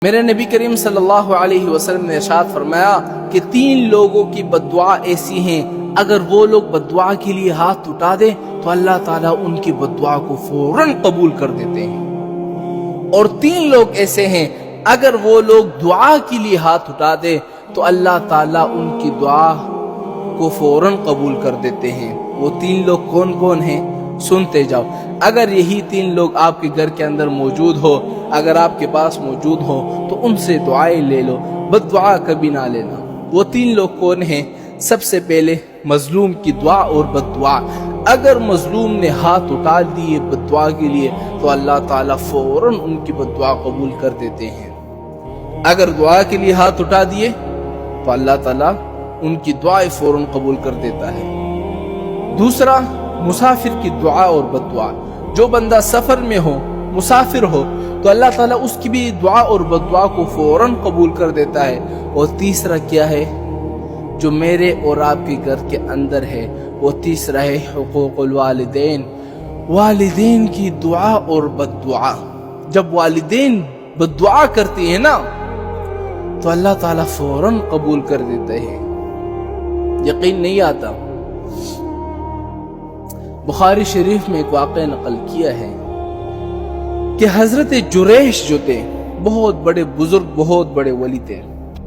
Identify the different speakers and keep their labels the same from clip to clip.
Speaker 1: میرے نبی کریم صلی اللہ علیہ وسلم نے ارشاد فرمایا کہ 3 لوگوں کی بددعا ایسی ہیں، اگر وہ لوگ بددعا کے لیے ہاتھ اٹھا دیں تو اللہ تعالیٰ ان کی بددعا کو فوراً قبول کر دیتے ہیں، اور 3 لوگ ایسے ہیں اگر وہ لوگ دعا کے لیے ہاتھ اٹھا دیں تو اللہ تعالیٰ ان کی دعا کو فوراً قبول کر دیتے ہیں۔ وہ 3 لوگ کون کون ہیں؟ سنتے جاؤ۔ اگر یہی 3 لوگ آپ کے گھر کے اندر موجود ہو، اگر آپ کے پاس موجود ہو تو ان سے دعائیں لے لو، بد دعا کبھی نہ لینا۔ وہ 3 لوگ کون ہیں؟ سب سے پہلے مظلوم کی دعا اور بد دعا۔ اگر مظلوم نے ہاتھ اٹھا دیے بد دعا کے لیے تو اللہ تعالیٰ فوراً ان کی بد دعا قبول کر دیتے ہیں۔ اگر دعا کے لیے ہاتھ اٹھا دیے تو اللہ تعالیٰ ان کی دعائیں فوراً قبول کر دیتا ہے۔ دوسرا، مسافر کی دعا اور بد دعا۔ جو بندہ سفر میں ہو، مسافر ہو، تو اللہ تعالیٰ اس کی بھی دعا اور بد دعا کو فوراً قبول کر دیتا ہے۔ اور تیسرا کیا ہے جو میرے اور آپ کے گھر کے اندر ہے؟ وہ تیسرا ہے حقوق الوالدین، والدین کی دعا اور بد دعا۔ جب والدین بد دعا کرتی ہیں نا تو اللہ تعالیٰ فوراً قبول کر دیتے ہیں۔ یقین نہیں آتا؟ بخاری شریف میں ایک واقعہ نقل کیا ہے کہ حضرت جریش جو تھے بہت بڑے بزرگ، بہت بڑے ولی تھے،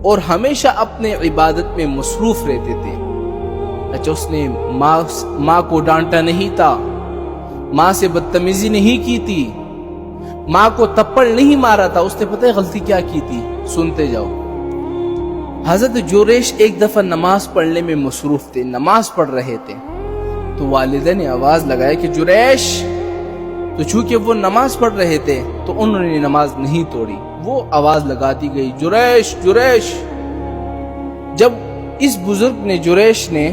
Speaker 1: اور ہمیشہ اپنے عبادت میں مصروف رہتے تھے۔ اچھا، اس نے ماں کو ڈانٹا نہیں تھا، ماں سے بدتمیزی نہیں کی تھی، ماں کو تپڑ نہیں مارا تھا۔ اس نے پتہ ہے غلطی کیا کی تھی؟ سنتے جاؤ۔ حضرت جریش ایک دفعہ نماز پڑھنے میں مصروف تھے، نماز پڑھ رہے تھے، تو والدہ نے آواز لگایا کہ جریش، تو چونکہ وہ نماز پڑھ رہے تھے تو انہوں نے نماز نہیں توڑی، وہ آواز لگاتی گئی جریش جریش۔ جب اس بزرگ نے، جریش نے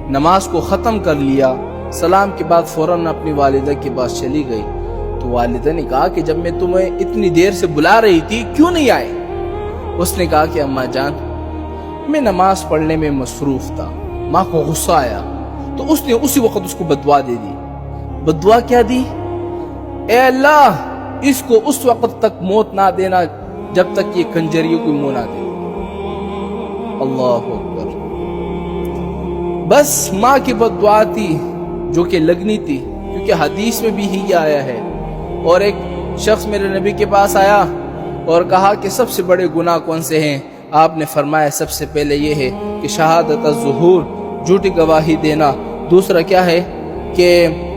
Speaker 1: نماز کو ختم کر لیا، سلام کے بعد فوراً اپنی والدہ کے پاس چلی گئی، تو والدہ نے کہا کہ جب میں تمہیں اتنی دیر سے بلا رہی تھی کیوں نہیں آئے؟ اس نے کہا کہ اماں جان، میں نماز پڑھنے میں مصروف تھا۔ ماں کو غصہ آیا تو اس نے اسی وقت اس کو بددعا دے دی۔ بددعا کیا دی؟ اے اللہ، اس کو اس وقت تک موت نہ دینا جب تک یہ کنجریوں کو منہ نہ دے۔ اللہ اکبر۔ بس ماں کی بددعا تھی جو کہ لگنی تھی، کیونکہ حدیث میں بھی ہی آیا ہے۔ اور ایک شخص میرے نبی کے پاس آیا اور کہا کہ سب سے بڑے گناہ کون سے ہیں؟ آپ نے فرمایا سب سے پہلے یہ ہے کہ شہادت الظہور، جھوٹی گواہی دینا۔ دوسرا کیا ہے کہ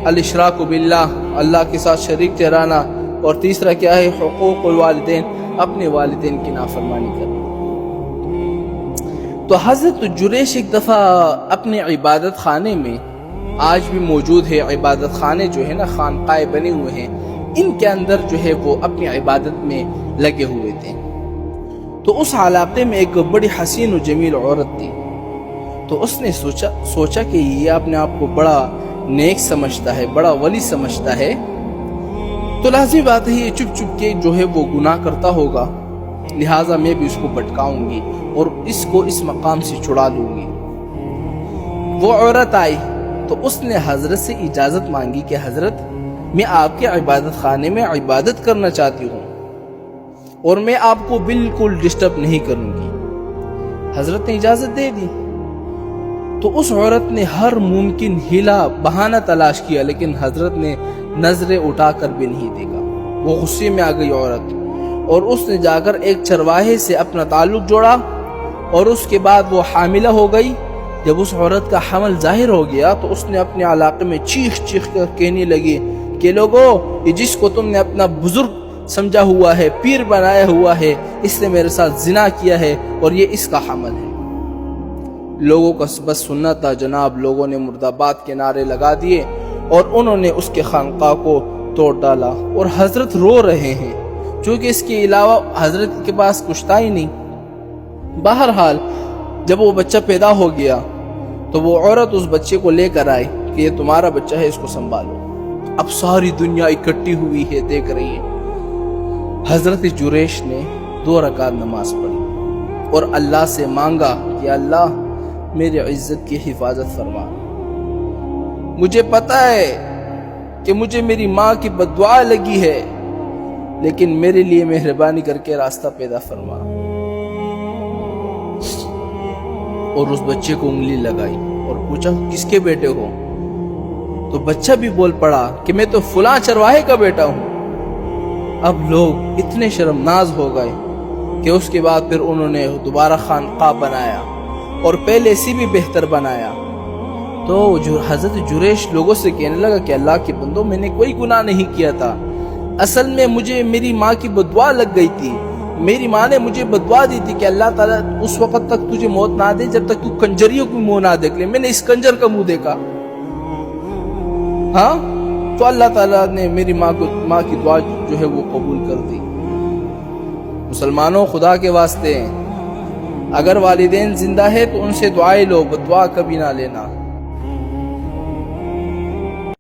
Speaker 1: الاشراک باللہ، اللہ کے ساتھ شریک ٹھہرانا۔ اور تیسرا کیا ہے؟ حقوق الوالدین، اپنے والدین کی نافرمانی کرنا۔ تو حضرت جریش ایک دفعہ اپنے عبادت خانے میں، آج بھی موجود ہے عبادت خانے جو ہے نا، خانقاہیں بنے ہوئے ہیں، ان کے اندر جو ہے وہ اپنی عبادت میں لگے ہوئے تھے۔ تو اس علاقے میں ایک بڑی حسین و جمیل عورت تھی، تو اس نے سوچا کہ یہ اپنے آپ کو بڑا نیک سمجھتا ہے، بڑا ولی سمجھتا ہے، تو لازمی بات ہے یہ چپ چپ کے جو ہے وہ گناہ کرتا ہوگا، لہٰذا میں بھی اس کو بھٹکاؤں گی اور اس کو اس مقام سے چھڑا لوں گی۔ وہ عورت آئی تو اس نے حضرت سے اجازت مانگی کہ حضرت، میں آپ کے عبادت خانے میں عبادت کرنا چاہتی ہوں اور میں آپ کو بالکل ڈسٹرب نہیں کروں گی۔ حضرت نے اجازت دے دی۔ تو اس عورت نے ہر ممکن ہیلا بہانہ تلاش کیا، لیکن حضرت نے نظریں اٹھا کر بھی نہیں دیکھا۔ وہ غصے میں آ گئی عورت، اور اس نے جا کر ایک چرواہے سے اپنا تعلق جوڑا، اور اس کے بعد وہ حاملہ ہو گئی۔ جب اس عورت کا حمل ظاہر ہو گیا تو اس نے اپنے علاقے میں چیخ چیخ کر کہنے لگی کہ لوگوں، یہ جس کو تم نے اپنا بزرگ سمجھا ہوا ہے، پیر بنایا ہوا ہے، اس نے میرے ساتھ زنا کیا ہے اور یہ اس کا حمل ہے۔ لوگوں کا بس سننا تھا جناب، لوگوں نے مرد آباد کے نعرے لگا دیے اور انہوں نے اس کے خانقاہ کو توڑ ڈالا، اور حضرت رو رہے ہیں چونکہ اس کے علاوہ حضرت کے پاس کچھ تھا ہی نہیں۔ بہرحال جب وہ بچہ پیدا ہو گیا تو وہ عورت اس بچے کو لے کر آئی کہ یہ تمہارا بچہ ہے، اس کو سنبھالو۔ اب ساری دنیا اکٹھی ہوئی ہے، دیکھ رہی ہے۔ حضرت جریش نے 2 رکعت نماز پڑھی اور اللہ سے مانگا کہ اللہ میری عزت کی حفاظت فرما۔ مجھے پتا ہے کہ مجھے میری ماں کی بددعا لگی ہے، لیکن میرے لیے مہربانی کر کے راستہ پیدا فرما۔ اور اس بچے کو انگلی لگائی اور پوچھا کس کے بیٹے ہو؟ تو بچہ بھی بول پڑا کہ میں تو فلاں چرواہے کا بیٹا ہوں۔ اب لوگ اتنے شرمناز ہو گئے کہ اس کے بعد پھر انہوں نے دوبارہ خانقاہ بنایا اور پہلے سے بھی بہتر بنایا۔ تو حضرت جریش لوگوں سے کہنے لگا کہ اللہ کے بندو، میں نے کوئی گناہ نہیں کیا تھا، اصل میں مجھے میری ماں کی بدعا لگ گئی تھی۔ میری ماں نے مجھے بدعا دی تھی کہ اللہ تعالیٰ اس وقت تک تجھے موت نہ دے جب تک تو کنجریوں کی منہ نہ دیکھ لے۔ میں نے اس کنجر کا منہ دیکھا، ہاں، تو اللہ تعالیٰ نے میری ماں کی دعا جو ہے وہ قبول کر دی۔ مسلمانوں، خدا کے واسطے اگر والدین زندہ ہے تو ان سے دعائیں لو، بدعا کبھی نہ لینا۔